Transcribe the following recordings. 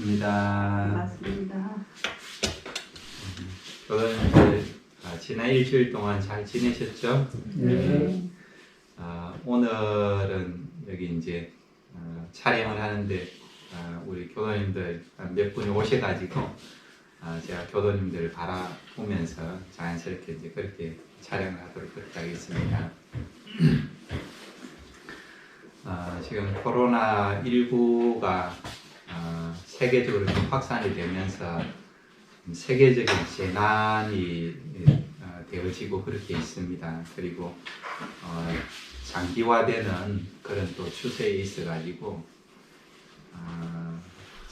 반갑습니다. 반갑습니다. 교도님들 지난 일주일 동안 잘 지내셨죠? 네. 오늘은 여기 이제 촬영을 하는데 우리 교도님들 몇 분이 오셔가지고 제가 교도님들을 바라보면서 자연스럽게 이제 그렇게 촬영을 하도록 그렇게 하겠습니다. 지금 코로나19가 세계적으로 좀 확산이 되면서 세계적인 재난이 되어지고 그렇게 있습니다. 그리고 장기화되는 그런 또 추세에 있어가지고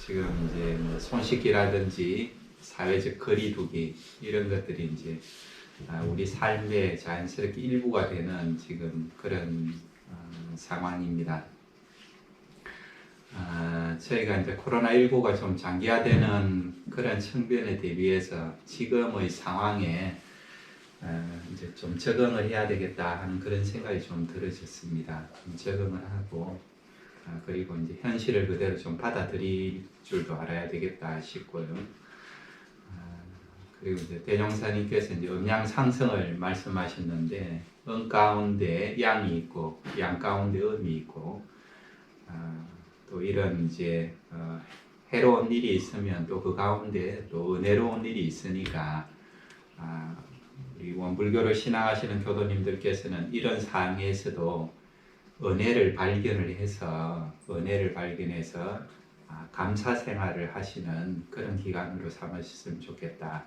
지금 이제 뭐 손 씻기라든지 사회적 거리두기 이런 것들이 이제 우리 삶의 자연스럽게 일부가 되는 지금 그런 상황입니다. 저희가 이제 코로나19가 좀 장기화되는 그런 측면에 대비해서 지금의 상황에 이제 좀 적응을 해야 되겠다 하는 그런 생각이 좀 들어졌습니다. 좀 적응을 하고 그리고 이제 현실을 그대로 좀 받아들일 줄도 알아야 되겠다 싶고요. 그리고 이제 대종사님께서 이제 음양 상승을 말씀하셨는데 음 가운데 양이 있고 양 가운데 음이 있고 또 이런 이제 해로운 일이 있으면 또 그 가운데 또 은혜로운 일이 있으니까 우리 원불교를 신앙하시는 교도님들께서는 이런 상황에서도 은혜를 발견해서 감사 생활을 하시는 그런 기간으로 삼으셨으면 좋겠다.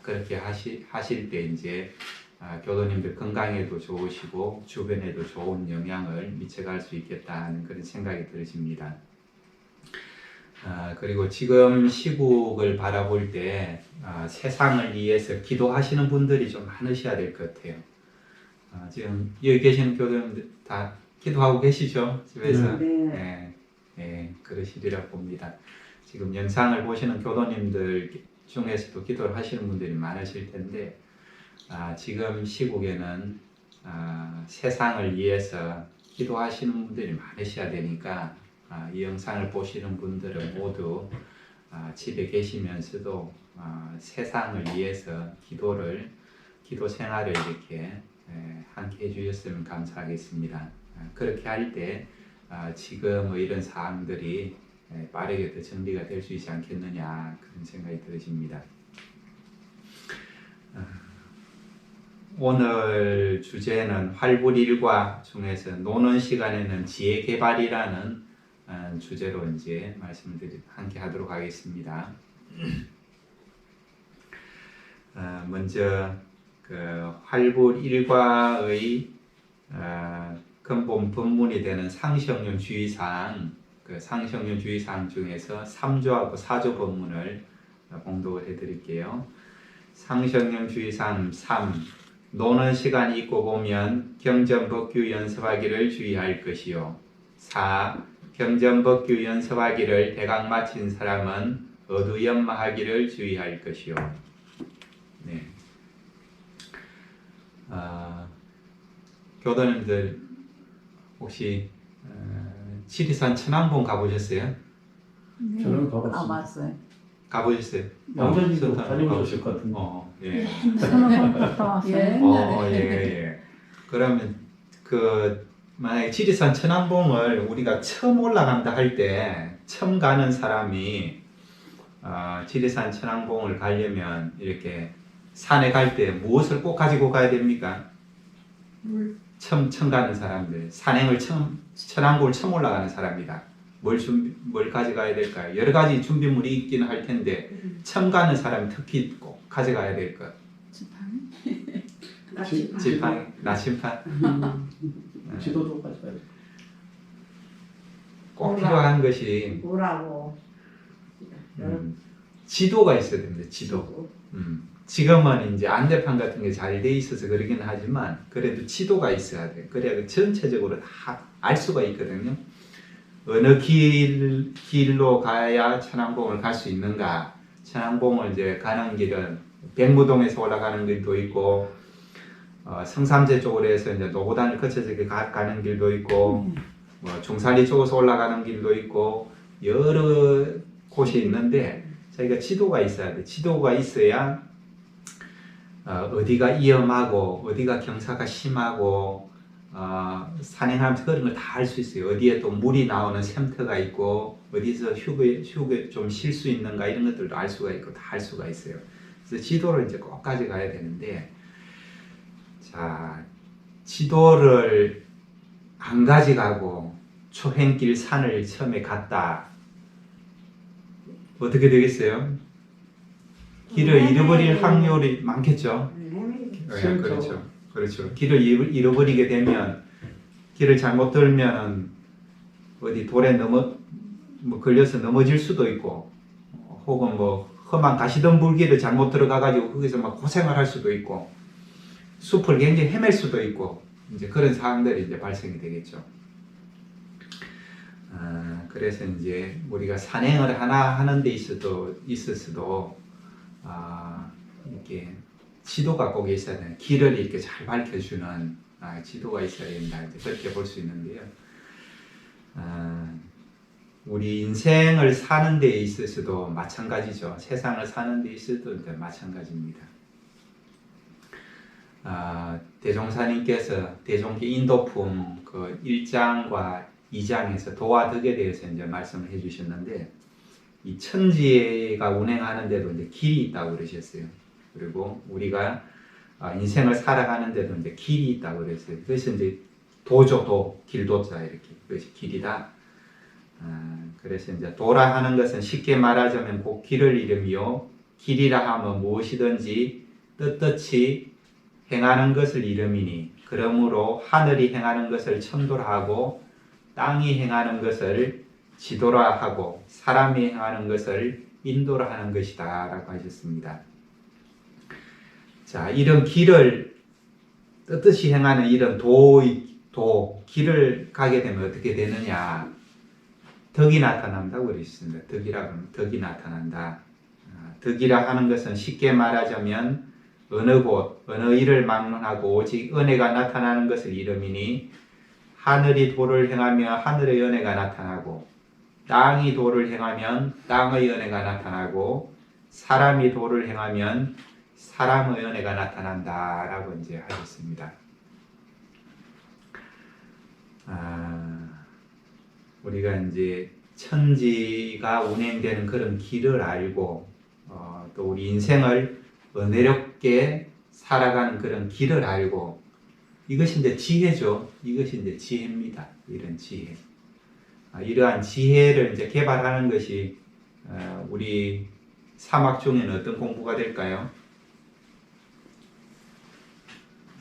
그렇게 하실 때 이제 교도님들 건강에도 좋으시고 주변에도 좋은 영향을 미쳐갈 수 있겠다 하는 그런 생각이 들어집니다. 그리고 지금 시국을 바라볼 때 세상을 위해서 기도하시는 분들이 좀 많으셔야 될 것 같아요. 지금 여기 계시는 교도님들 다 기도하고 계시죠? 집에서? 네. 네, 그러시리라 봅니다. 지금 영상을 보시는 교도님들 중에서도 기도를 하시는 분들이 많으실 텐데 지금 시국에는 세상을 위해서 기도하시는 분들이 많으셔야 되니까 이 영상을 보시는 분들은 모두 집에 계시면서도 세상을 위해서 기도 생활을 이렇게 함께 해주셨으면 감사하겠습니다. 그렇게 할 때 지금 이런 사항들이 빠르게 더 정리가 될 수 있지 않겠느냐 그런 생각이 들어집니다. 오늘 주제는 활불일과 중에서 노는 시간에는 지혜 개발이라는 주제로 이제 말씀을 함께 하도록 하겠습니다. 먼저 그 활불일과의 근본 본문이 되는 상시형용 주의사항, 그 상시형용 주의사항 중에서 3조하고 4조 본문을 봉독을 해드릴게요. 상시형용 주의사항 3. 노는 시간이 있고 보면 경전법규 연습하기를 주의할 것이요. 4. 경전법규 연습하기를 대강 마친 사람은 어두연마하기를 주의할 것이요. 네. 교도님들 혹시 지리산 천왕봉 가보셨어요? 네. 저는 가봤습니다. 가봤어요. 가보셨어요? 양천지도 다녀오셨을 것 같은데. 예. 천왕봉 갔다 왔어요. 예. 그러면 만약에 지리산 천왕봉을 우리가 처음 올라간다 할 때 처음 가는 사람이 지리산 천왕봉을 가려면 이렇게 산에 갈 때 무엇을 꼭 가지고 가야 됩니까? 물. 처음 가는 사람들, 천왕봉을 처음 올라가는 사람이다. 뭘 가져가야 될까요? 여러 가지 준비물이 있기는 할 텐데 처음 가는 사람이 특히 꼭 가져가야 될 것. 지팡이, 나침판. 지도도 가져가야 돼. 꼭 필요한 것이 뭐라고? 지도가 있어야 됩니다. 지도. 지금은 이제 안내판 같은 게 잘 돼 있어서 그러긴 하지만 그래도 지도가 있어야 돼. 그래야 전체적으로 다 알 수가 있거든요. 어느 길로 가야 천왕봉을 갈 수 있는가? 천왕봉을 이제 가는 길은 백무동에서 올라가는 길도 있고, 성삼재 쪽으로 해서 이제 노고단을 거쳐서 가는 길도 있고, 뭐 중산리 쪽에서 올라가는 길도 있고, 여러 곳이 있는데 저희가 지도가 있어야 돼. 지도가 있어야 어디가 위험하고 어디가 경사가 심하고 산행하면서 그런 걸 다 알 수 있어요. 어디에 또 물이 나오는 샘터가 있고 어디서 휴게 좀 쉴 수 있는가 이런 것들도 알 수가 있고 다 알 수가 있어요. 그래서 지도를 이제 꼭 가져가야 되는데 자 지도를 안 가져가고 초행길 산을 처음에 갔다 어떻게 되겠어요? 길을 잃어버릴 확률이 많겠죠. 네, 그렇죠. 길을 잃어버리게 되면 길을 잘못 들면 어디 돌에 걸려서 넘어질 수도 있고 혹은 뭐 험한 가시덤불길을 잘못 들어가가지고 거기서 막 고생을 할 수도 있고 숲을 굉장히 헤맬 수도 있고 이제 그런 상황들이 이제 발생이 되겠죠. 그래서 이제 우리가 산행을 하나 하는 데 있어서도 이렇게 지도가 꼭 있어야 되는 길을 이렇게 잘 밝혀주는 지도가 있어야 된다. 이제 그렇게 볼 수 있는데요. 우리 인생을 사는 데 있어서도 마찬가지죠. 세상을 사는 데 있어도 이제 마찬가지입니다. 대종사님께서 대종기 인도품 그 1장과 2장에서 도와 덕에 대해서 이제 말씀을 해주셨는데 이 천지가 운행하는데도 이제 길이 있다고 그러셨어요. 그리고 우리가 인생을 살아가는데도 이제 길이 있다고 그랬어요. 그래서 이제 도죠, 길도자 이렇게 그것이 길이다. 그래서 이제 도라 하는 것은 쉽게 말하자면 그 길을 이름이요. 길이라 하면 무엇이든지 떳떳이 행하는 것을 이름이니 그러므로 하늘이 행하는 것을 천도라 하고 땅이 행하는 것을 지도라 하고 사람이 행하는 것을 인도라 하는 것이다 라고 하셨습니다. 자, 이런 길을 떳떳이 행하는 이런 길을 가게 되면 어떻게 되느냐? 덕이 나타난다고 그러셨습니다. 덕이라고 하면 덕이 나타난다. 덕이라 하는 것은 쉽게 말하자면 어느 곳, 어느 일을 막론하고 오직 은혜가 나타나는 것을 이름이니 하늘이 도를 행하며 하늘의 은혜가 나타나고 땅이 도를 행하면 땅의 은혜가 나타나고 사람이 도를 행하면 사람의 은혜가 나타난다라고 이제 하셨습니다. 우리가 이제 천지가 운행되는 그런 길을 알고 또 우리 인생을 은혜롭게 살아가는 그런 길을 알고 이것이 이제 지혜죠. 이것이 이제 지혜입니다. 이런 지혜. 이러한 지혜를 이제 개발하는 것이 우리 사막 중에는 어떤 공부가 될까요?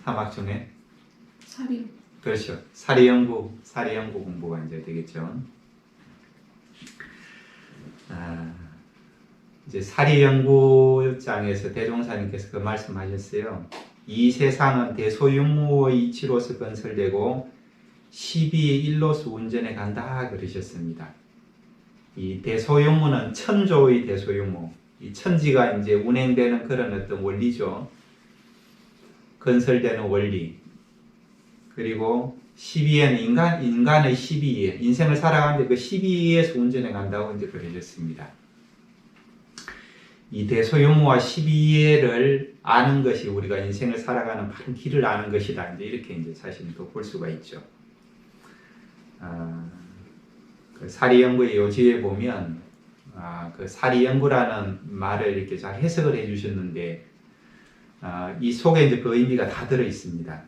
사막 중에? 사리. 그렇죠. 사리연구 공부가 이제 되겠죠. 이제 사리연구장에서 대종사님께서 그 말씀하셨어요. 이 세상은 대소윤무의 이치로서 건설되고 12의 1로서 운전해 간다 그러셨습니다. 이 대소윤무는 천조의 대소윤무, 이 천지가 이제 운행되는 그런 어떤 원리죠. 건설되는 원리. 그리고 12에는 인간의 12에, 인생을 살아가는데 그 12에서 운전해 간다고 이제 그러셨습니다. 이 대소윤무와 12에를 아는 것이 우리가 인생을 살아가는 바른 길을 아는 것이다. 이제 이렇게 이제 사실은 또 볼 수가 있죠. 그 사리연구의 요지에 보면, 그 사리연구라는 말을 이렇게 잘 해석을 해 주셨는데, 이 속에 이제 그 의미가 다 들어 있습니다.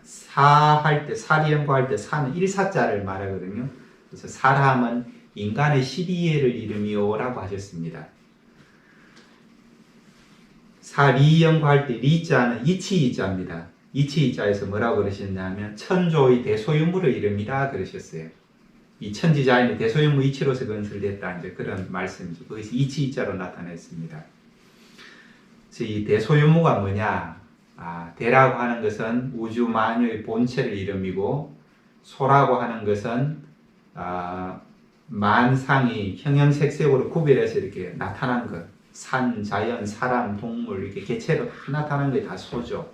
사리연구할 때 사는 일사자를 말하거든요. 그래서 사람은 인간의 12예를 이름이요라고 하셨습니다. 사리연구할 때 리자는 이치이자입니다. 이치이자에서 뭐라고 그러셨냐면 천조의 대소유물의 이름이라 그러셨어요. 이 천지자연이 대소유물 이치로서 건설됐다. 이제 그런 말씀이죠. 거기서 이치이자로 나타냈습니다. 그래서 이 대소유무가 뭐냐? 대라고 하는 것은 우주 만유의 본체를 이름이고 소라고 하는 것은 만상이 형형색색으로 구별해서 이렇게 나타난 것. 산, 자연, 사람, 동물 이렇게 개체로 다 나타난 게 다 소죠.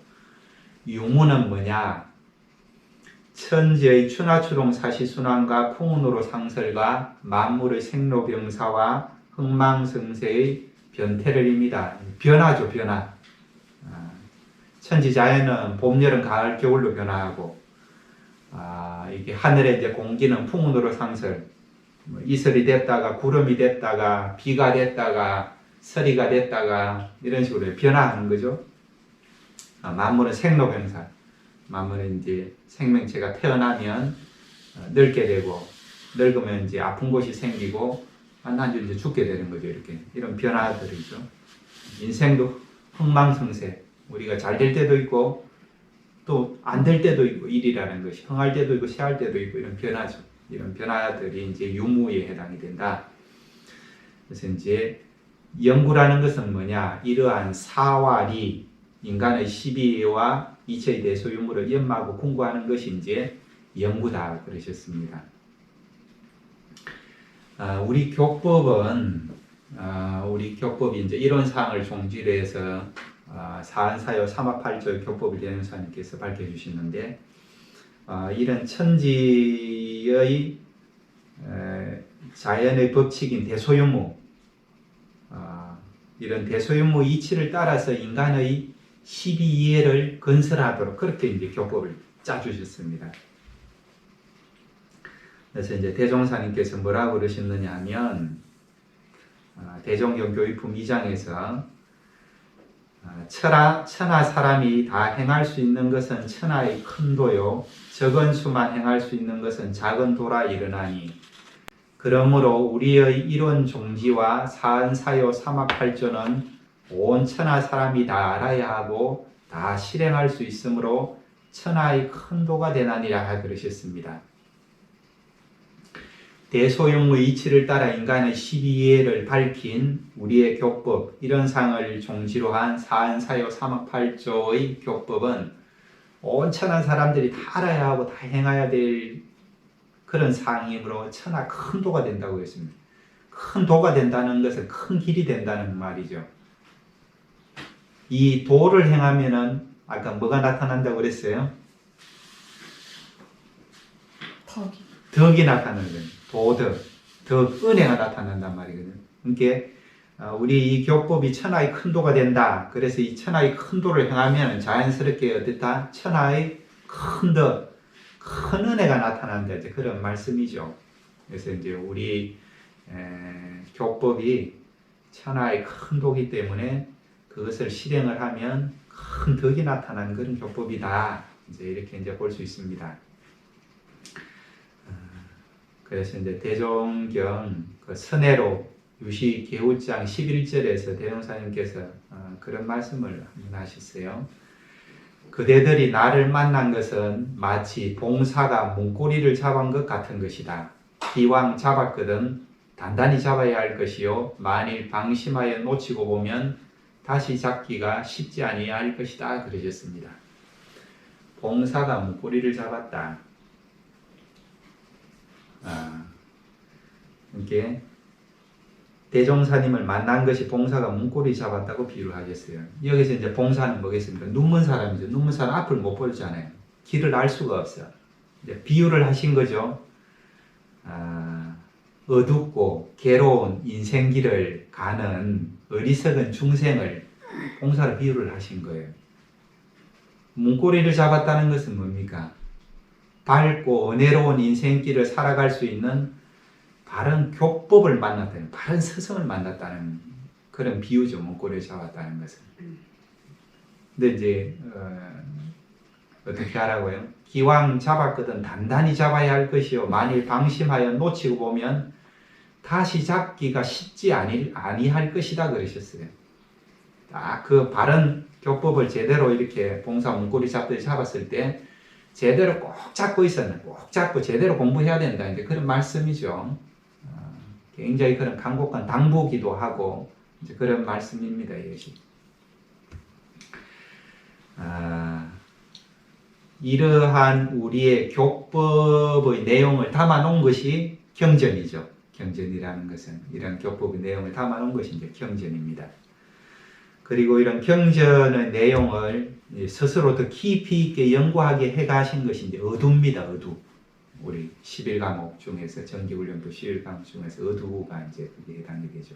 유무는 뭐냐? 천지의 추나추동 사시순환과 풍운으로 상설과 만물의 생로병사와 흥망성쇠의 변태를 입니다. 변화죠, 변화. 천지자연은 봄, 여름, 가을, 겨울로 변화하고, 이게 하늘의 이제 공기는 풍운으로 상설, 이슬이 됐다가 구름이 됐다가 비가 됐다가 서리가 됐다가 이런 식으로 변화하는 거죠. 만물은 생로병사. 만물은 이제 생명체가 태어나면 늙게 되고, 늙으면 이제 아픈 곳이 생기고, 나중에 이제 죽게 되는 거죠. 이렇게 이런 변화들이죠. 인생도 흥망성쇠. 우리가 잘 될 때도 있고 또 안 될 때도 있고, 일이라는 것이 흥할 때도 있고 쇠할 때도 있고, 이런 변화죠. 이런 변화들이 이제 유무에 해당이 된다. 그래서 이제 연구라는 것은 뭐냐? 이러한 사와 리, 인간의 시비와 이체의 대소유물을 연마하고 궁구하는 것이 이제 연구다 그러셨습니다. 우리 교법은 우리 이제 이론사항을 종지로 해서 사안사요 삼합팔조 교법을 대행사님께서 밝혀주시는데, 이런 천지의 자연의 법칙인 대소유무, 이런 대소유무 이치를 따라서 인간의 시비이해를 건설하도록 그렇게 이제 교법을 짜주셨습니다. 그래서 이제 대종사님께서 뭐라고 그러셨느냐 하면, 대종경 교의품 2장에서 천하 사람이 다 행할 수 있는 것은 천하의 큰 도요, 적은 수만 행할 수 있는 것은 작은 도라 이르나니, 그러므로 우리의 이론 종지와 사안사요 삼합팔조는 온 천하 사람이 다 알아야 하고 다 실행할 수 있으므로 천하의 큰 도가 되나니라 그러셨습니다. 대소유무 이치를 따라 인간의 시비이해를 밝힌 우리의 교법, 이런 상을 종지로 한 사안사요 삼합팔조의 교법은 온 천하 사람들이 다 알아야 하고 다 행해야 될 그런 상이므로 천하 큰 도가 된다고 했습니다. 큰 도가 된다는 것은 큰 길이 된다는 말이죠. 이 도를 행하면은 아까 뭐가 나타난다고 그랬어요? 덕이 나타나는 거예요. 도덕, 은혜가 나타난단 말이거든요. 그러니까 우리 이 교법이 천하의 큰 도가 된다. 그래서 이 천하의 큰 도를 행하면 자연스럽게 어떻다? 천하의 큰 덕, 큰 은혜가 나타난다. 이제 그런 말씀이죠. 그래서 이제 우리 교법이 천하의 큰 도기 때문에 그것을 실행을 하면 큰 덕이 나타나는 그런 교법이다. 이제 이렇게 이제 볼 수 있습니다. 그래서 이제 대종경 그 선해로 유시 개우장 11절에서 대종사님께서 그런 말씀을 하셨어요. 그대들이 나를 만난 것은 마치 봉사가 문고리를 잡은 것 같은 것이다. 기왕 잡았거든 단단히 잡아야 할 것이요, 만일 방심하여 놓치고 보면 다시 잡기가 쉽지 아니할 것이다 그러셨습니다. 봉사가 문고리를 잡았다. 이렇게 대종사님을 만난 것이 봉사가 문고리 잡았다고 비유를 하겠어요. 여기서 이제 봉사는 뭐겠습니까? 눈먼 사람이죠. 눈먼 사람 앞을 못 보잖아요. 길을 알 수가 없어요. 이제 비유를 하신 거죠. 어둡고 괴로운 인생길을 가는 어리석은 중생을 봉사로 비유를 하신 거예요. 문고리를 잡았다는 것은 뭡니까? 밝고 은혜로운 인생길을 살아갈 수 있는 바른 교법을 만났다는, 바른 스승을 만났다는 그런 비유죠. 문고리를 잡았다는 것은. 근데 이제 어떻게 하라고요? 기왕 잡았거든 단단히 잡아야 할 것이요, 만일 방심하여 놓치고 보면 다시 잡기가 쉽지 아니할 것이다 그러셨어요. 딱 그 바른 교법을 제대로 이렇게 봉사 문고리 잡듯이 잡았을 때 제대로 꼭 잡고 있었는, 꼭 잡고 제대로 공부해야 된다. 이제 그런 말씀이죠. 굉장히 그런 간곡한 당부기도 하고 이제 그런 말씀입니다. 이것이. 이러한 우리의 교법의 내용을 담아놓은 것이 경전이죠. 경전이라는 것은 이런 교법의 내용을 담아놓은 것이 이제 경전입니다. 그리고 이런 경전의 내용을 스스로 더 깊이 있게 연구하게 해가신 것이 이제 어두입니다. 어두. 우리 11과목 중에서 정기훈련부 11과목 중에서 어두가 이제 그게 해당이 되죠.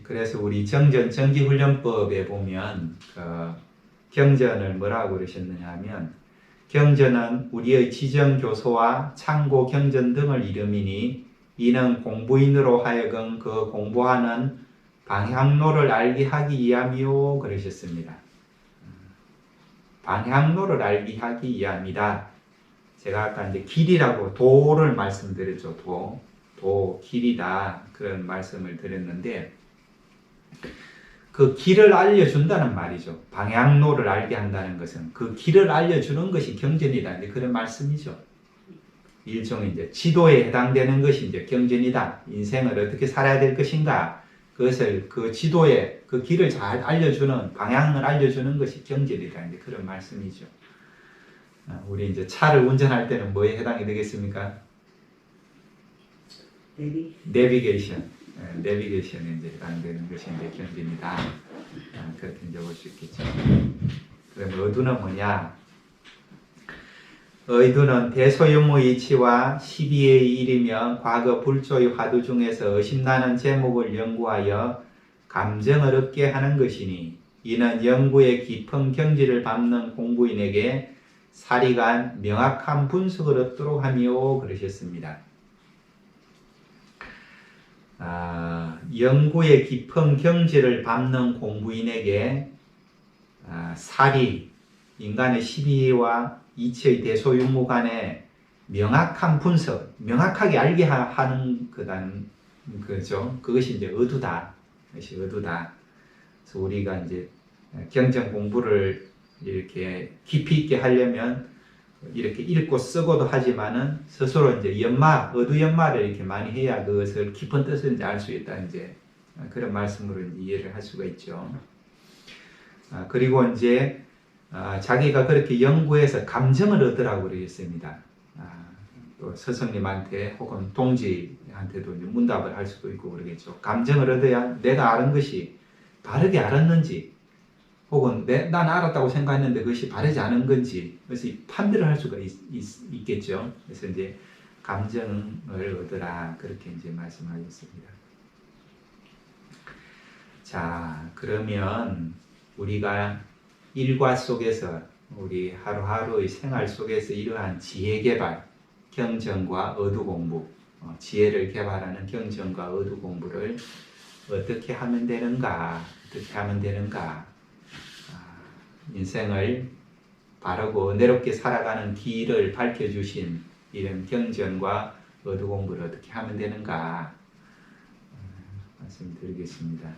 그래서 우리 정기훈련법에 보면 경전을 뭐라고 그러셨느냐 하면 경전은 우리의 지정교소와 참고 경전 등을 이름이니 이는 공부인으로 하여금 그 공부하는 방향로를 알게 하기 위함이요 그러셨습니다. 방향로를 알게 하기 위함이다. 제가 아까 이제 길이라고 도를 말씀드렸죠. 도 길이다 그런 말씀을 드렸는데 그 길을 알려준다는 말이죠. 방향로를 알게 한다는 것은 그 길을 알려주는 것이 경전이다. 이제 그런 말씀이죠. 일종의 이제 지도에 해당되는 것이 이제 경전이다. 인생을 어떻게 살아야 될 것인가. 그것을 그 지도에 그 길을 잘 알려주는 방향을 알려주는 것이 경전이다. 이제 그런 말씀이죠. 우리 이제 차를 운전할 때는 뭐에 해당이 되겠습니까? 내비게이션. 내비게이션에 이제 해당되는 것이 이제 경전이다. 그렇게 이제 볼 수 있겠죠. 그러면 어두는 뭐냐? 의두는 대소유무 이치와 12의 1이며 과거 불조의 화두 중에서 의심나는 제목을 연구하여 감정을 얻게 하는 것이니 이는 연구의 깊은 경지를 밟는 공부인에게 사리간 명확한 분석을 얻도록 하며 그러셨습니다. 연구의 깊은 경지를 밟는 공부인에게 사리, 인간의 12와 이치의 대소유무 간의 명확한 분석, 명확하게 알게 하는 거죠. 그것이 이제 어두다. 그것이 어두다. 그래서 우리가 이제 경전 공부를 이렇게 깊이 있게 하려면 이렇게 읽고 쓰고도 하지만은 스스로 이제 어두 연마를 이렇게 많이 해야 그것을 깊은 뜻을 이제 알 수 있다. 이제 그런 말씀으로 이제 이해를 할 수가 있죠. 그리고 이제 자기가 그렇게 연구해서 감정을 얻으라고 그러셨습니다. 또 스승님한테 혹은 동지한테도 이제 문답을 할 수도 있고 그러겠죠. 감정을 얻어야 내가 아는 것이 바르게 알았는지 혹은 난 알았다고 생각했는데 그것이 바르지 않은 건지 그래서 판별을 할 수가 있겠죠. 그래서 이제 감정을 얻으라 그렇게 이제 말씀하셨습니다. 자, 그러면 우리가 일과 속에서 우리 하루하루의 생활 속에서 이러한 지혜 개발, 경전과 어두 공부, 지혜를 개발하는 경전과 어두 공부를 어떻게 하면 되는가? 어떻게 하면 되는가? 인생을 바르고 은혜롭게 살아가는 길을 밝혀주신 이런 경전과 어두 공부를 어떻게 하면 되는가? 말씀드리겠습니다.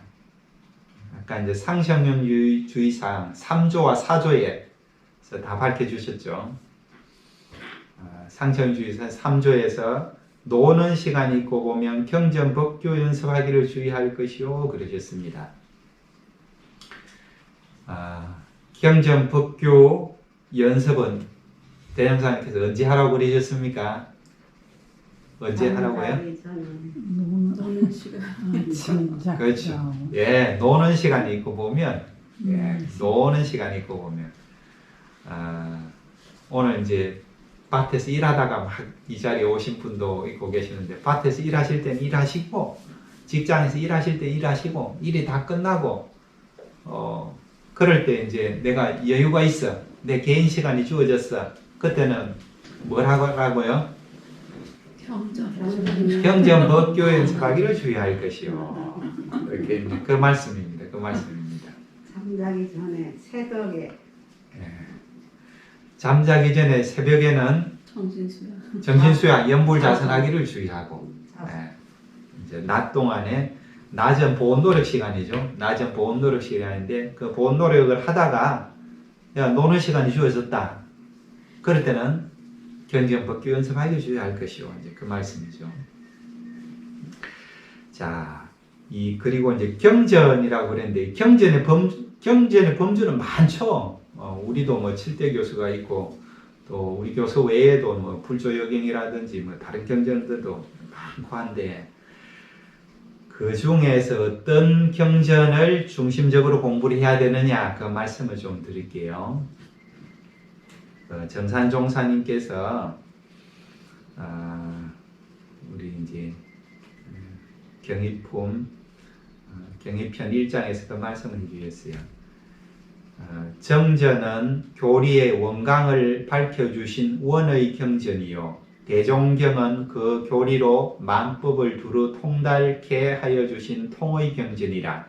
아까 이제 상생명주의상 3조와 4조에서 다 밝혀주셨죠. 상생주의상 3조에서 노는 시간이 있고 보면 경전 법교 연습하기를 주의할 것이요 그러셨습니다. 경전 법교 연습은 대장사님께서 언제 하라고 그러셨습니까? 언제 하라고요? 노는 시간. 그렇죠. 예, 노는 시간이 있고 보면, 노는 시간이 있고 보면, 오늘 이제 밭에서 일하다가 막 이 자리에 오신 분도 있고 계시는데, 밭에서 일하실 때는 일하시고, 직장에서 일하실 때 일하시고, 일이 다 끝나고, 그럴 때 이제 내가 여유가 있어. 내 개인 시간이 주어졌어. 그때는 뭘 하라고요? 경전 법교 연습하기를 주의할 것이요. 이렇게 그 말씀입니다. 그 말씀입니다. 잠자기 전에 새벽에. 잠자기 전에 새벽에는 정신수양, 연불자선하기를 주의하고, 이제 낮 동안에 낮은 보온노력 시간이죠. 낮은 보온노력 시간인데 그 보온노력을 하다가 노는 시간이 주어졌다. 그럴 때는 경전 법교 연습하기 주의할 것이요. 이제 그 말씀이죠. 자, 그리고 이제 경전이라고 그랬는데 경전의 범주는 많죠. 우리도 뭐 7대 교수가 있고 또 우리 교수 외에도 뭐 불조여경이라든지 뭐 다른 경전들도 많고 한데 그 중에서 어떤 경전을 중심적으로 공부를 해야 되느냐 그 말씀을 좀 드릴게요. 정산종사님께서 우리 이제 경의품 경의편 1장에서 그 말씀을 해주셨어요. 정전은 교리의 원강을 밝혀주신 원의 경전이요 대종경은 그 교리로 만법을 두루 통달케 하여 주신 통의 경전이라.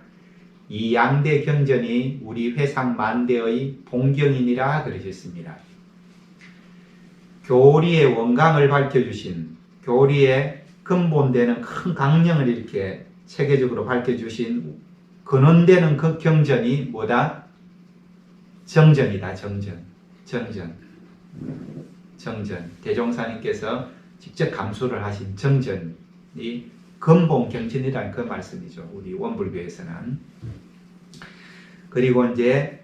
이 양대 경전이 우리 회상 만대의 본경이니라 그러셨습니다. 교리의 원강을 밝혀주신, 교리의 근본되는 큰 강령을 이렇게 체계적으로 밝혀주신 근원되는 그 경전이 뭐다? 정전이다. 정전. 대종사님께서 직접 감수를 하신 정전이 근본 경전이라는 그 말씀이죠. 우리 원불교에서는. 그리고 이제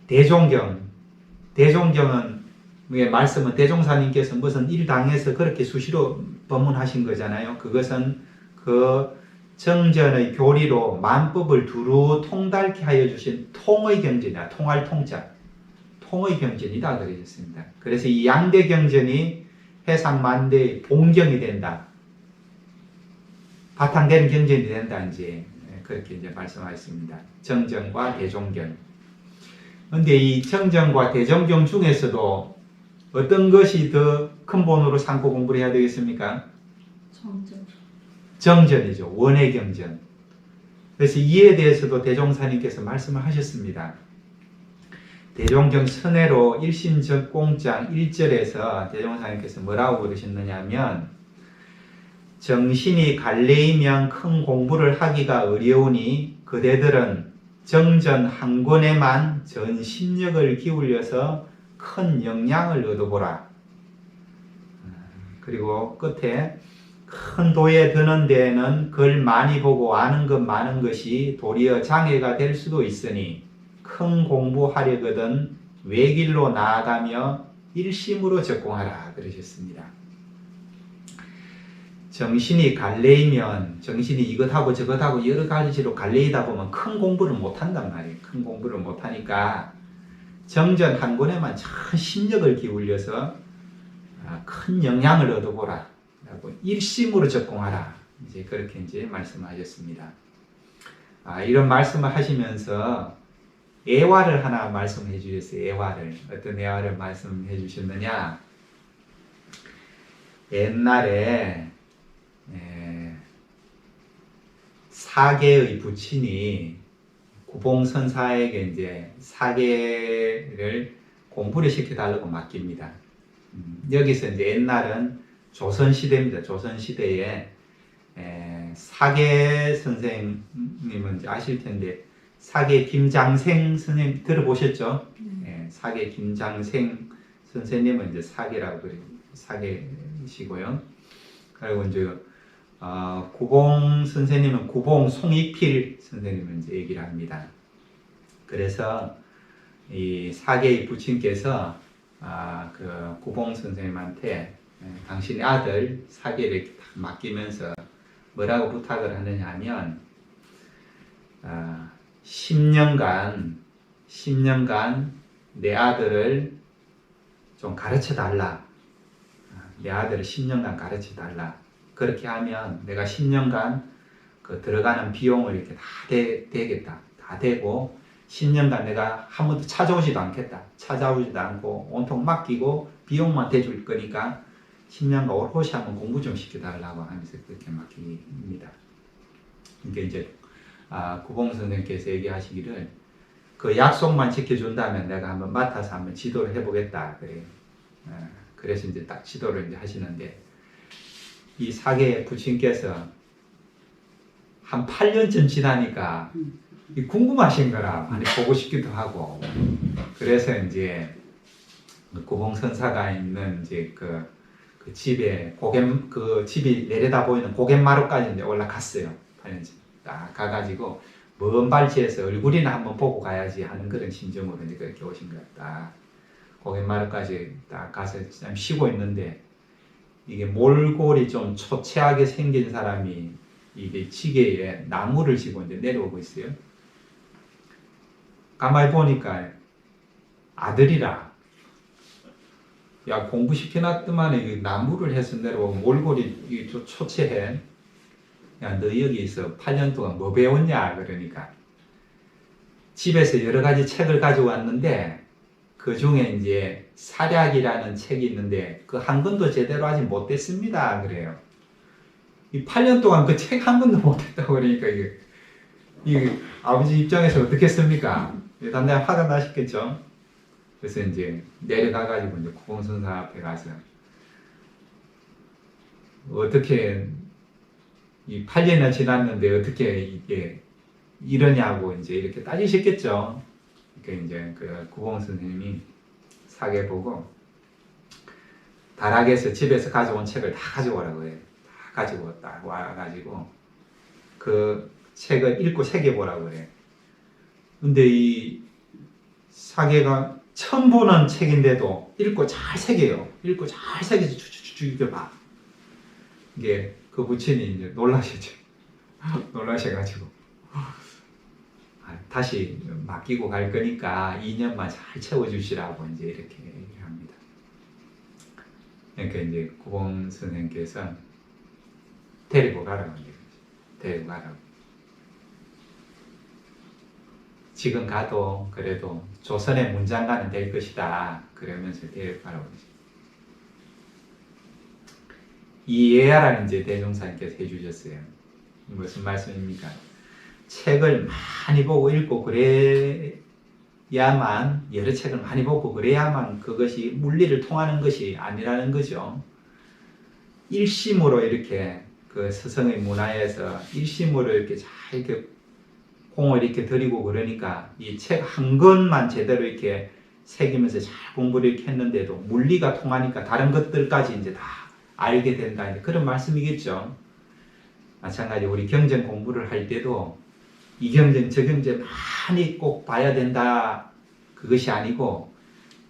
대종경은 말씀은 대종사님께서 무슨 일당에서 그렇게 수시로 법문하신 거잖아요. 그것은 그 정전의 교리로 만법을 두루 통달케 하여 주신 통의 경전이다. 통할 통자. 통의 경전이다 그러셨습니다. 그래서 이 양대 경전이 해상만대의 본경이 된다. 바탕되는 경전이 된다. 이제 그렇게 이제 말씀하셨습니다. 정전과 대종경. 그런데 이 정전과 대종경 중에서도 어떤 것이 더 근본으로 삼고 공부를 해야 되겠습니까? 정전이죠. 원의 경전. 그래서 이에 대해서도 대종사님께서 말씀을 하셨습니다. 대종경 선해로 일심적공장 1절에서 대종사님께서 뭐라고 그러셨느냐 하면 정신이 갈래이면 큰 공부를 하기가 어려우니 그대들은 정전 한 권에만 전 심력을 기울여서 큰 영향을 얻어보라. 그리고 끝에 큰 도에 드는 데에는 글 많이 보고 아는 것 많은 것이 도리어 장애가 될 수도 있으니 큰 공부하려거든 외길로 나아가며 일심으로 적공하라 그러셨습니다. 정신이 갈래이면 정신이 이것하고 저것하고 여러 가지로 갈래이다 보면 큰 공부를 못한단 말이에요. 큰 공부를 못하니까 정전 한 권에만 전 심력을 기울여서 큰 영향을 얻어보라 라고 일심으로 적공하라 이제 그렇게 이제 말씀하셨습니다. 이런 말씀을 하시면서 애화를 하나 말씀해 주셨어요. 애화를 어떤 애화를 말씀해 주셨느냐? 옛날에 사계의 부친이 구봉선사에게 이제 사계를 공부를 시켜달라고 맡깁니다. 여기서 이제 옛날은 조선시대입니다. 조선시대에 사계 선생님은 이제 아실 텐데 사계 김장생 선생님 들어보셨죠? 사계 김장생 선생님은 이제 사계라고 그래요. 사계시고요. 그리고 이제 구봉 선생님은 구봉 송익필 선생님은 이제 얘기를 합니다. 그래서 이 사계의 부친께서 그 구봉 선생님한테 당신의 아들 사계를 이렇게 딱 맡기면서 뭐라고 부탁을 하느냐 하면 10년간 내 아들을 좀 가르쳐 달라. 내 아들을 10년간 가르쳐 달라. 그렇게 하면 내가 10년간 그 들어가는 비용을 이렇게 다 되겠다. 다 되고 10년간 내가 한 번도 찾아오지도 않겠다. 찾아오지도 않고 온통 맡기고 비용만 대줄 거니까 10년간 오롯이 한번 공부 좀 시켜달라고 하면서 그렇게 맡깁니다. 그러니까 이제 구봉 선생님께서 얘기하시기를 그 약속만 지켜준다면 내가 한번 맡아서 한번 지도를 해보겠다 그래요. 그래서 이제 딱 지도를 이제 하시는데 이 사계의 부친께서 한 8년쯤 지나니까 궁금하신 거라 많이 보고 싶기도 하고 그래서 이제 구봉선사가 있는 이제 그 집에 그 집이 내려다 보이는 고갯마루까지 이제 올라갔어요. 8년쯤 딱 가가지고 먼 발치에서 얼굴이나 한번 보고 가야지 하는 그런 심정으로 이제 그렇게 오신 것 같다. 고갯마루까지 딱 가서 참 쉬고 있는데 이게 몰골이 좀 초췌하게 생긴 사람이 이게 지게에 나무를 지고 이제 내려오고 있어요. 가만히 보니까 아들이라, 야 공부시켜놨더만 이 나무를 해서 내려오고 몰골이 이 초췌해. 야 너 여기 있어 8년 동안 뭐 배웠냐 그러니까 집에서 여러 가지 책을 가지고 왔는데 그 중에 이제 사략이라는 책이 있는데 그 한 권도 제대로 아직 못했습니다 그래요. 이 8년 동안 그 책 한 권도 못했다고 그러니까 이게 아버지 입장에서 어떻겠습니까? 단단히 화가 나셨겠죠. 그래서 이제 내려가가지고 이제 구봉선사 앞에 가서 어떻게 이 8년이나 지났는데 어떻게 이게 이러냐고 이제 이렇게 따지셨겠죠. 그러니까 이제 그 구봉 선생님이 사계 보고 다락에서 집에서 가져온 책을 다 가져오라고 해요. 다 가지고 딱 와가지고 그 책을 읽고 새겨보라고 그래요. 근데 이 사계가 처음 보는 책인데도 읽고 잘 새겨요. 읽고 잘 새겨서 쭉쭉쭉 읽어봐. 이게 그 부친이 이제 놀라시죠. 놀라셔가지고 다시 맡기고 갈 거니까 2년만 잘 채워주시라고 이제 이렇게 얘기합니다. 그러니까 이제 구봉 선생님께서 데리고 가라고 얘기하죠. 데리고 가라고. 지금 가도 그래도 조선의 문장가는 될 것이다. 그러면서 데리고 가라고 하죠. 이해하라는 이제 대종사님께서 해주셨어요. 무슨 말씀입니까? 책을 많이 보고 읽고 그래야만, 여러 책을 많이 보고 그래야만 그것이 물리를 통하는 것이 아니라는 거죠. 일심으로 이렇게 그 서성의 문화에서 일심으로 이렇게 잘 이렇게 공을 이렇게 들이고 그러니까 이 책 한 권만 제대로 이렇게 새기면서 잘 공부를 이렇게 했는데도 물리가 통하니까 다른 것들까지 이제 다 알게 된다. 그런 말씀이겠죠. 마찬가지 우리 경전 공부를 할 때도 이 경전 저 경전 많이 꼭 봐야 된다. 그것이 아니고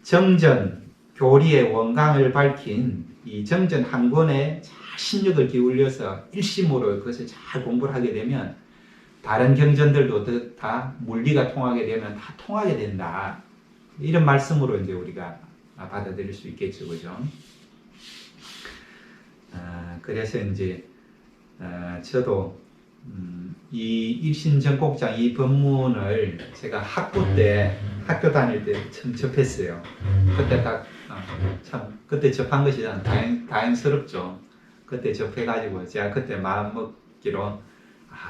정전 교리의 원강을 밝힌 이 정전 한 권에 잘 신력을 기울여서 일심으로 그것을 잘 공부를 하게 되면 다른 경전들도 다 물리가 통하게 되면 다 통하게 된다. 이런 말씀으로 이제 우리가 받아들일 수 있겠죠, 그죠? 그래서 이제 저도 이 일신전곡장 이 법문을 제가 학교 다닐 때 처음 접했어요. 그때 딱 참 그때 접한 것이 다행스럽죠. 그때 접해가지고 제가 그때 마음 먹기로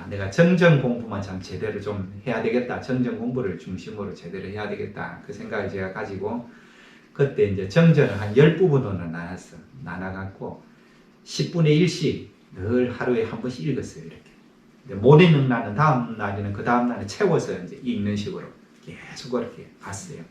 내가 정전 공부만 참 제대로 좀 해야 되겠다. 정전 공부를 중심으로 제대로 해야 되겠다. 그 생각을 제가 가지고 그때 이제 정전을 한 10부분으로 나눠갖고 10분의 1씩 늘 하루에 한 번씩 읽었어요. 이렇게. 모레는 나는 다음 날에는 그 다음 날에 채워서 이제 읽는 식으로 계속 그렇게 갔어요.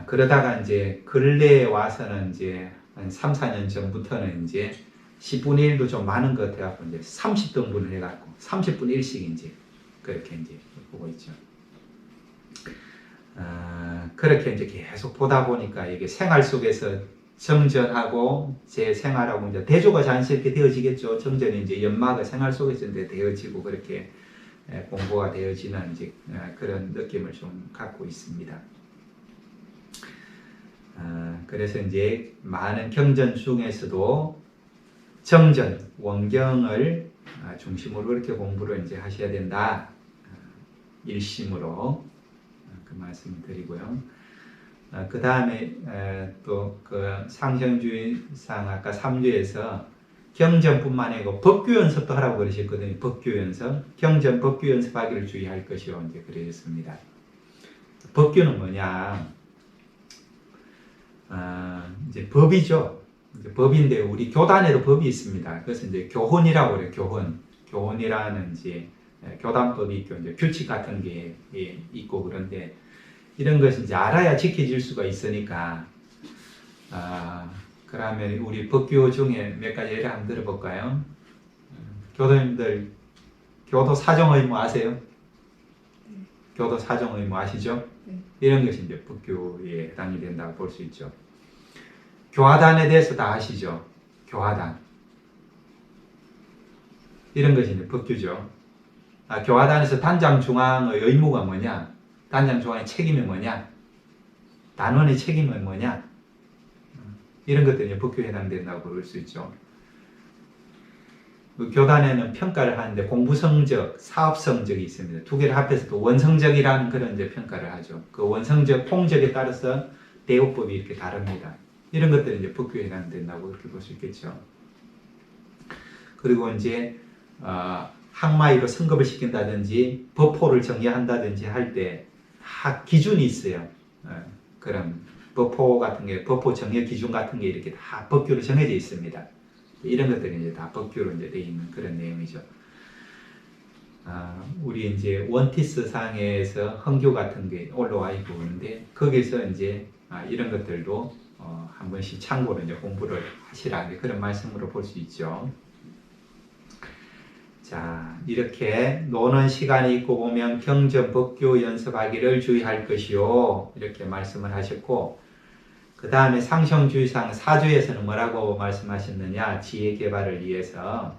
그러다가 이제 근래에 와서는 이제 한 3, 4년 전부터는 이제 10분의 1도 좀 많은 것 같아갖고 이제 30등분을 해갖고 30분의 1씩 이제 그렇게 이제 보고 있죠. 그렇게 이제 계속 보다 보니까 이게 생활 속에서 정전하고 제 생활하고 이제 대조가 자연스럽게 되어지겠죠. 정전이 이제 연마가 생활 속에서 이제 되어지고 그렇게 공부가 되어지는 이제 그런 느낌을 좀 갖고 있습니다. 그래서 이제 많은 경전 중에서도 정전, 원경을 중심으로 이렇게 공부를 이제 하셔야 된다. 일심으로 그 말씀을 드리고요. 그 다음에 또 그 상생주의상 아까 3주에서 경전뿐만 아니고 법규 연습도 하라고 그러셨거든요. 법규 연습, 경전 법규 연습하기를 주의할 것이요. 이제 그러셨습니다. 법규는 뭐냐? 이제 법이죠. 이제 법인데 우리 교단에도 법이 있습니다. 그래서 이제 교훈이라고 그래요. 교훈이라는 이제 교단법이 있고 이제 규칙 같은 게 있고 그런데 이런 것이 이제 알아야 지켜질 수가 있으니까 그러면 우리 법규 중에 몇 가지 예를 한번 들어볼까요? 교도님들 교도 사정 의무 아세요? 네. 교도 사정 의무 아시죠? 네. 이런 것이 이제 법규에 해당이 된다고 볼 수 있죠. 교화단에 대해서 다 아시죠? 교화단. 이런 것이 이제 법규죠. 교화단에서 단장 중앙의 의무가 뭐냐? 단장 중앙의 책임이 뭐냐? 단원의 책임은 뭐냐? 이런 것들이 이제 법규에 해당된다고 볼 수 있죠. 그 교단에는 평가를 하는데 공부 성적, 사업 성적이 있습니다. 두 개를 합해서 또 원성적이라는 그런 이제 평가를 하죠. 그 원성적, 통적에 따라서 대우법이 이렇게 다릅니다. 이런 것들이 이제 법규에 해당된다고 그렇게 볼 수 있겠죠. 그리고 이제 항마이로 승급을 시킨다든지 법포를 정의한다든지 할 때 다 기준이 있어요. 그런 법포 같은 게 법포 정의 기준 같은 게 이렇게 다 법규로 정해져 있습니다. 이런 것들이 이제 다 법규로 이제 되어 있는 그런 내용이죠. 우리 이제 원티스 상에서 헌교 같은 게 올라와 있고 그러는데 거기서 이제 이런 것들도 한 번씩 참고로 이제 공부를 하시라 그런 말씀으로 볼 수 있죠. 자, 이렇게 노는 시간이 있고 보면 경전 법규 연습하기를 주의할 것이요 이렇게 말씀을 하셨고, 그 다음에 상성주의상 4주에서는 뭐라고 말씀하셨느냐? 지혜 개발을 위해서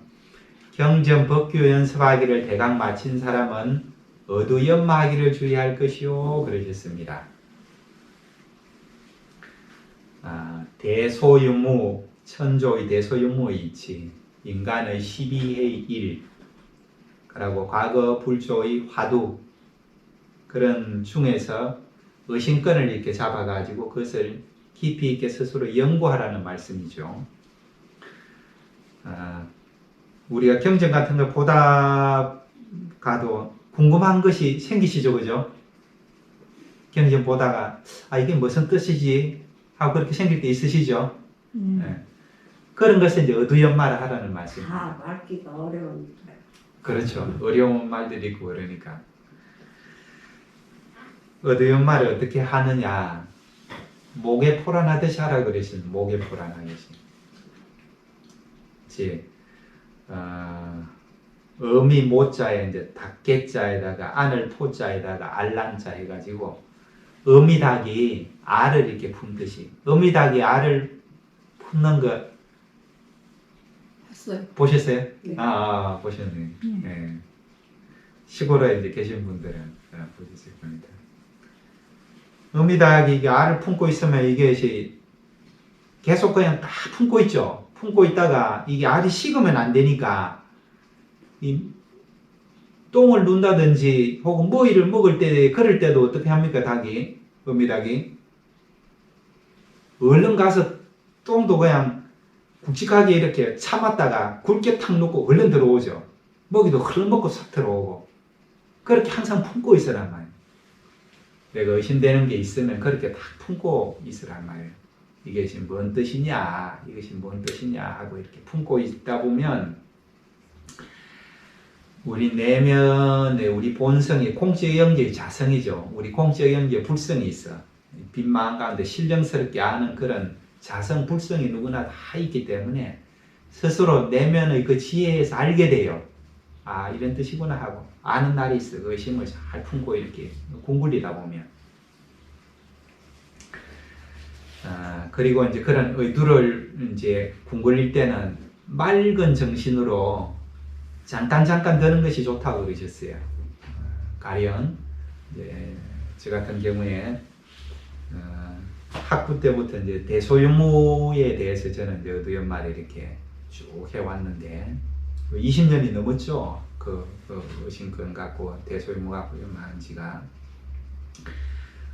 경전 법규 연습하기를 대강 마친 사람은 어두연마하기를 주의할 것이요 그러셨습니다. 대소윤무, 천조의 대소윤무의 이치, 인간의 12의 1, 그리고 과거 불조의 화두, 그런 중에서 의심권을 이렇게 잡아가지고 그것을 깊이 있게 스스로 연구하라는 말씀이죠. 우리가 경전 같은 걸 보다 가도 궁금한 것이 생기시죠, 그죠? 경전 보다가 이게 무슨 뜻이지 하고 그렇게 생길 때 있으시죠? 네. 그런 것을 이제 어두연마를 하라는 말씀입니다. 다 말기가 어려운. 그렇죠. 어려운 말들이 있고 그러니까. 어두연마를 어떻게 하느냐? 목에 포란하듯이 하라 그러신 목에 포란하듯이. 이제 어미 모자에 이제 닭개자에다가 안을 포자에다가 알란자 해가지고 어미닭이 알을 이렇게 품듯이 어미닭이 알을 품는 거 했어요. 네. 보셨어요? 보셨네요. 네. 시골에 이제 계신 분들은 보셨을 겁니다. 어미닭이 이게 알을 품고 있으면 이게 계속 그냥 다 품고 있죠. 품고 있다가 이게 알이 식으면 안 되니까 이 똥을 눈다든지 혹은 모이를 먹을 때 그럴 때도 어떻게 합니까? 어미닭이 얼른 가서 똥도 그냥 굵직하게 이렇게 참았다가 굵게 탁 놓고 얼른 들어오죠. 먹이도 흘러 먹고 싹 들어오고 그렇게 항상 품고 있으란 말이에요. 내가 의심되는 게 있으면 그렇게 딱 품고 있으란 말이에요. 이것이 뭔 뜻이냐, 이것이 뭔 뜻이냐 하고 이렇게 품고 있다 보면 우리 내면에 우리 본성이 공적 영적의 자성이죠. 우리 공적 영적의 불성이 있어. 빈 마음 가운데 신령스럽게 아는 그런 자성, 불성이 누구나 다 있기 때문에 스스로 내면의 그 지혜에서 알게 돼요. 이런 뜻이구나 하고 아는 날이 있어. 그 의심을 잘 품고 이렇게 궁굴리다 보면. 그리고 이제 그런 의두를 이제 궁굴릴 때는 맑은 정신으로 잠깐 드는 것이 좋다고 그러셨어요. 가령 이제 저 같은 경우에 학부 때부터 이제 대소윤무에 대해서 저는 이제 어두연마를 이렇게 쭉 해왔는데 20년이 넘었죠. 그 의심권 갖고 대소윤무 갖고 연마한 지가.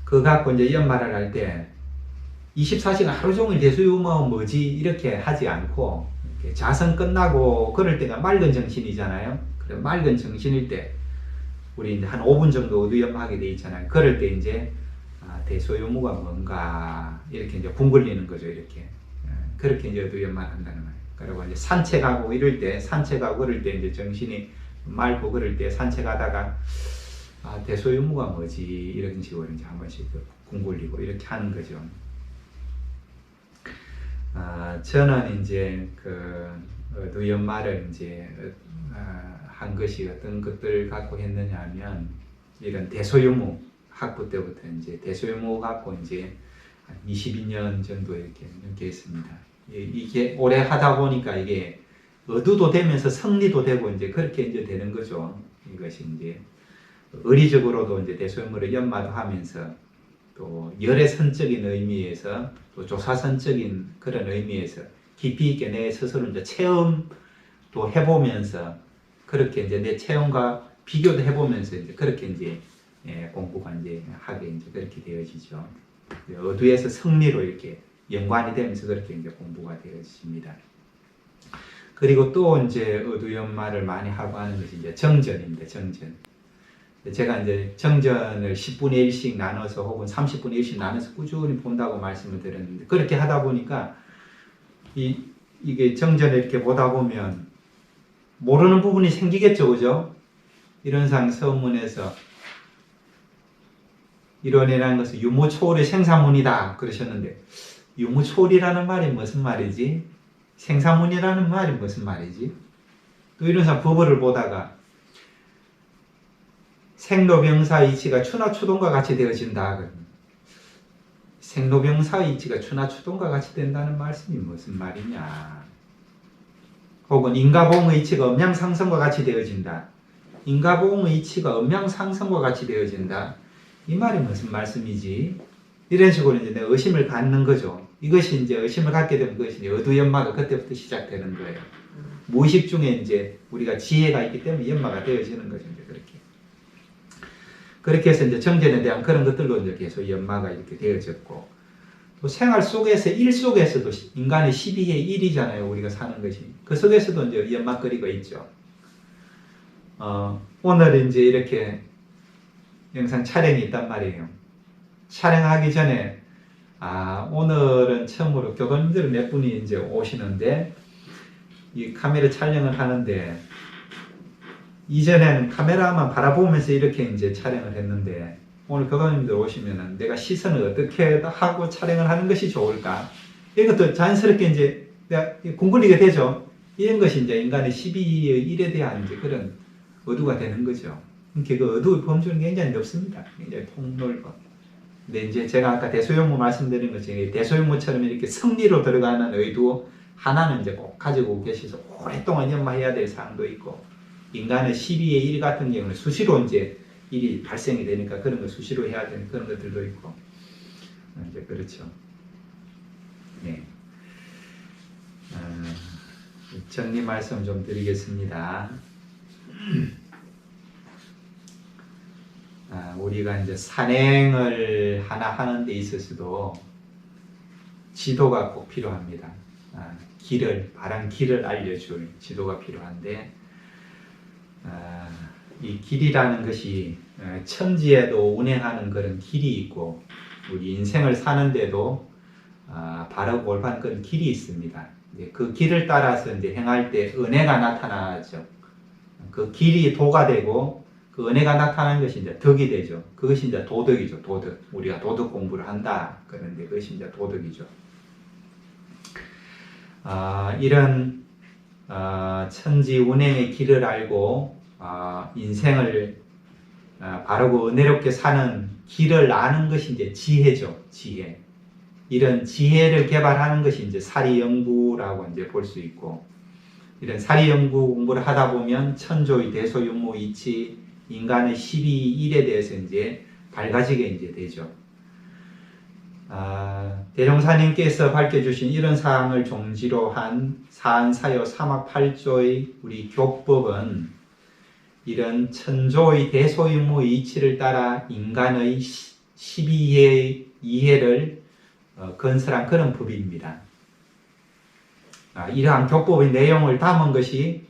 그거 갖고 이제 연마를 할 때 24시간 하루 종일 대소윤무는 뭐지 이렇게 하지 않고 이렇게 자선 끝나고 그럴 때가 맑은 정신이잖아요. 그래 맑은 정신일 때 우리 이제 한 5분 정도 어두연마하게 돼 있잖아요. 그럴 때 이제 대소윤무가 뭔가 이렇게 이제 궁글리는 거죠. 이렇게 그렇게 이제 어두연마를 한다는 말이에요. 그리고 이제 산책하고 그럴 때 이제 정신이 맑고 그럴 때 산책하다가 대소윤무가 뭐지 이런 식으로 이제 한 번씩 궁굴리고 이렇게 하는 거죠. 저는 이제 그 어두연마를 이제 한 것이 어떤 것들 갖고 했느냐면 이런 대소윤무 학부 때부터 이제 대소윤무 갖고 이제 한 22년 정도 이렇게 했습니다. 이게 오래 하다 보니까 이게 어두도 되면서 승리도 되고 이제 그렇게 이제 되는 거죠. 이것이 이제 의리적으로도 이제 대소인물을 연마도 하면서 또 열애선적인 의미에서 또 조사선적인 그런 의미에서 깊이 있게 내 스스로 이제 체험도 해보면서 그렇게 이제 내 체험과 비교도 해보면서 이제 그렇게 이제 공부가 이제 하게 이제 그렇게 되어지죠. 어두에서 승리로 이렇게 연관이 되면서 그렇게 이제 공부가 되어집니다. 그리고 또 이제 어두 연마를 많이 하고 하는 것이 이제 정전입니다. 정전. 제가 이제 정전을 10분의 1씩 나눠서 혹은 30분의 1씩 나눠서 꾸준히 본다고 말씀을 드렸는데 그렇게 하다 보니까 이게 정전을 이렇게 보다 보면 모르는 부분이 생기겠죠, 그죠? 이론상 서문에서 이론이라는 것은 유무초월의 생사문이다 그러셨는데 유무초월이라는 말이 무슨 말이지? 생사문이라는 말이 무슨 말이지? 또 이론상 법어를 보다가 생로병사 이치가 추나추동과 같이 되어진다. 생로병사 이치가 추나추동과 같이 된다는 말씀이 무슨 말이냐? 혹은 인가보응의 이치가 음양상승과 같이 되어진다. 인가보응의 이치가 음양상승과 같이 되어진다. 이 말이 무슨 말씀이지? 이런 식으로 이제 내가 의심을 갖는 거죠. 이것이 이제 의심을 갖게 되면 그것이 어두 연마가 그때부터 시작되는 거예요. 무의식 중에 이제 우리가 지혜가 있기 때문에 연마가 되어지는 거죠. 이제 그렇게 해서 이제 정전에 대한 그런 것들로 이제 계속 연마가 이렇게 되어졌고, 또 생활 속에서 일 속에서도 인간의 12의 1이잖아요. 우리가 사는 것이. 그 속에서도 이제 연마거리가 있죠. 오늘 이제 이렇게 영상 촬영이 있단 말이에요. 촬영하기 전에 오늘은 처음으로 교도님들 몇 분이 이제 오시는데 이 카메라 촬영을 하는데 이전에는 카메라만 바라보면서 이렇게 이제 촬영을 했는데 오늘 교도님들 오시면은 내가 시선을 어떻게 하고 촬영을 하는 것이 좋을까? 이것도 자연스럽게 이제 내가 공굴리게 되죠. 이런 것이 이제 인간의 12의 1에 대한 이제 그런 어두가 되는 거죠. 그 어두의 범주는 굉장히 넓습니다. 굉장히 폭넓어. 근데 이제 제가 아까 대소용무 말씀드린 것처럼 대소용무처럼 이렇게 성리로 들어가는 의도 하나는 이제 꼭 가지고 계셔서 오랫동안 연마해야 될 사항도 있고, 인간의 12의 1 같은 경우는 수시로 이제 일이 발생이 되니까 그런 거 수시로 해야 되는 그런 것들도 있고, 이제 그렇죠. 네. 정리 말씀 좀 드리겠습니다. 우리가 이제 산행을 하나 하는 데 있어서도 지도가 꼭 필요합니다. 바른 길을 알려줄 지도가 필요한데, 이 길이라는 것이 천지에도 운행하는 그런 길이 있고, 우리 인생을 사는데도 바르고 올바른 그런 길이 있습니다. 그 길을 따라서 이제 행할 때 은혜가 나타나죠. 그 길이 도가 되고, 그 은혜가 나타나는 것이 이제 덕이 되죠. 그것이 이제 도덕이죠. 도덕. 우리가 도덕 공부를 한다. 그런데 그것이 이제 도덕이죠. 이런 천지 운행의 길을 알고 인생을 바르고 은혜롭게 사는 길을 아는 것이 이제 지혜죠. 지혜. 이런 지혜를 개발하는 것이 이제 사리연구라고 이제 볼 수 있고, 이런 사리연구 공부를 하다 보면 천조의 대소윤무 이치, 인간의 12일에 대해서 이제 밝아지게 이제 되죠. 대종사님께서 밝혀주신 이런 사항을 종지로 한 사안사요 3학 8조의 우리 교법은 이런 천조의 대소윤무 이치를 따라 인간의 12의 이해를 건설한 그런 법입니다. 이러한 교법의 내용을 담은 것이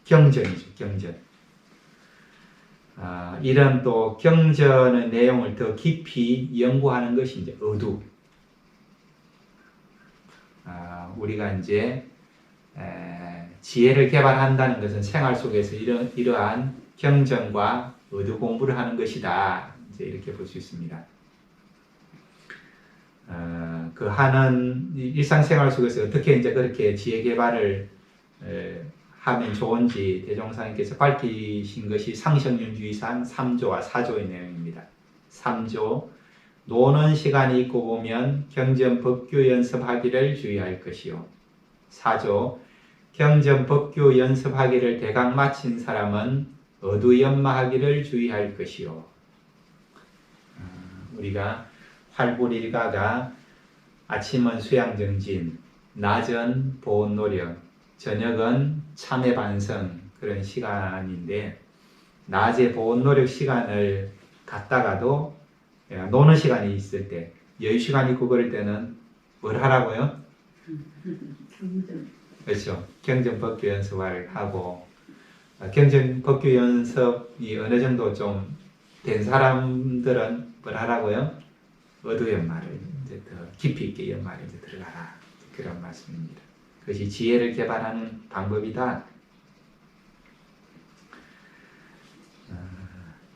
경전이죠. 경전. 이런 또 경전의 내용을 더 깊이 연구하는 것이 이제 어두. 우리가 이제 지혜를 개발한다는 것은 생활 속에서 이러한 경전과 어두 공부를 하는 것이다. 이제 이렇게 볼 수 있습니다. 그 하는 일상생활 속에서 어떻게 이제 그렇게 지혜 개발을 하면 좋은지 대종사님께서 밝히신 것이 상성윤주의산 3조와 4조의 내용입니다. 3조, 노는 시간이 있고 보면 경전 법규 연습하기를 주의할 것이요. 4조, 경전 법규 연습하기를 대강 마친 사람은 어두연마하기를 주의할 것이요. 우리가 활불일가가 아침은 수양정진, 낮은 보온노력, 저녁은 참회반성 그런 시간인데 낮에 보온노력 시간을 갖다가도 노는 시간이 있을 때 여유 시간이 있고 그럴 때는 뭘 하라고요? 경전. 그렇죠. 경전 법규 연습을 하고 경전 법규 연습이 어느 정도 좀 된 사람들은 뭘 하라고요? 어두연마를 이제 더 깊이 있게 연마를 이제 들어가라 그런 말씀입니다. 그것이 지혜를 개발하는 방법이다.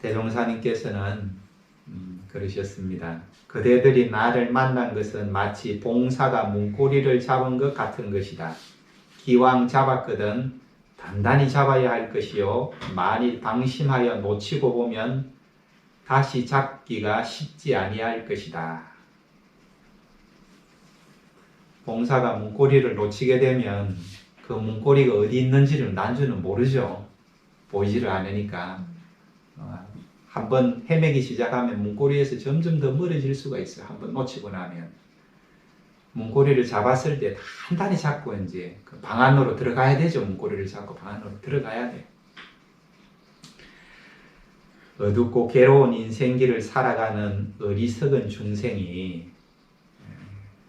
대종사님께서는 그러셨습니다. 그대들이 나를 만난 것은 마치 봉사가 문고리를 잡은 것 같은 것이다. 기왕 잡았거든 단단히 잡아야 할 것이요. 만일 방심하여 놓치고 보면 다시 잡기가 쉽지 아니할 것이다. 봉사가 문고리를 놓치게 되면 그 문고리가 어디 있는지를 난주는 모르죠. 보이지를 않으니까. 한번 헤매기 시작하면 문고리에서 점점 더 멀어질 수가 있어요. 한번 놓치고 나면. 문고리를 잡았을 때 단단히 잡고 이제 그 방 안으로 들어가야 되죠. 문고리를 잡고 방 안으로 들어가야 돼요. 어둡고 괴로운 인생길을 살아가는 어리석은 중생이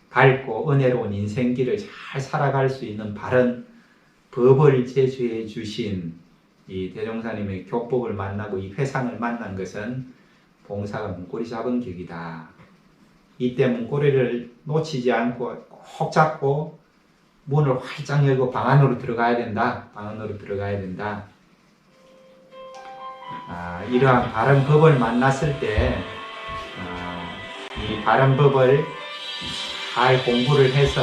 밝고 은혜로운 인생길을 잘 살아갈 수 있는 바른 법을 제시해 주신 이 대종사님의 교법을 만나고 이 회상을 만난 것은 봉사가 문고리 잡은 격이다. 이때 문고리를 놓치지 않고 꼭 잡고 문을 활짝 열고 방 안으로 들어가야 된다. 방 안으로 들어가야 된다. 이러한 바른 법을 만났을 때 이 바른 법을 잘 공부를 해서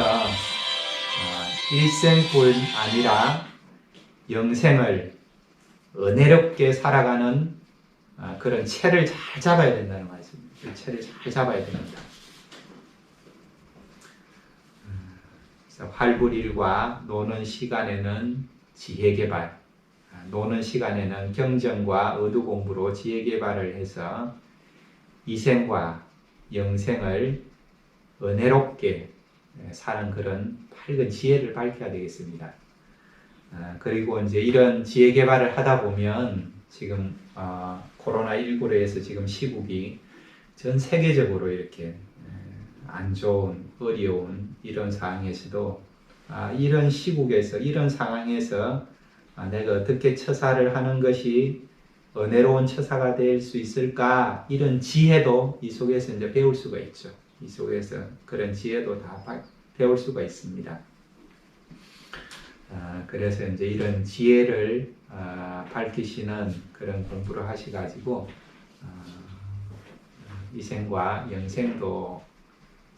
일생뿐 아니라 영생을 은혜롭게 살아가는 그런 채를 잘 잡아야 된다는 말씀입니다. 그 채를 잘 잡아야 됩니다. 그래서 활불일과 노는 시간에는 지혜개발, 노는 시간에는 경전과 어두 공부로 지혜개발을 해서 이생과 영생을 은혜롭게 사는 그런 밝은 지혜를 밝혀야 되겠습니다. 그리고 이제 이런 지혜 개발을 하다 보면 지금 코로나19로 해서 지금 시국이 전 세계적으로 이렇게 안 좋은 어려운 이런 상황에서도 이런 시국에서 이런 상황에서 내가 어떻게 처사를 하는 것이 은혜로운 처사가 될 수 있을까 이런 지혜도 이 속에서 이제 배울 수가 있죠. 이 속에서 그런 지혜도 다 배울 수가 있습니다. 그래서 이제 이런 지혜를 밝히시는 그런 공부를 하셔가지고 이생과 영생도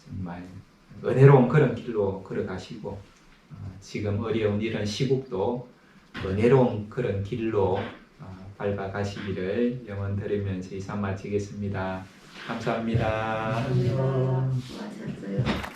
정말 은혜로운 그런 길로 걸어가시고 지금 어려운 이런 시국도 은혜로운 그런 길로 밟아가시기를 염원 드리면서 이상 마치겠습니다. 감사합니다. 수고하셨어요.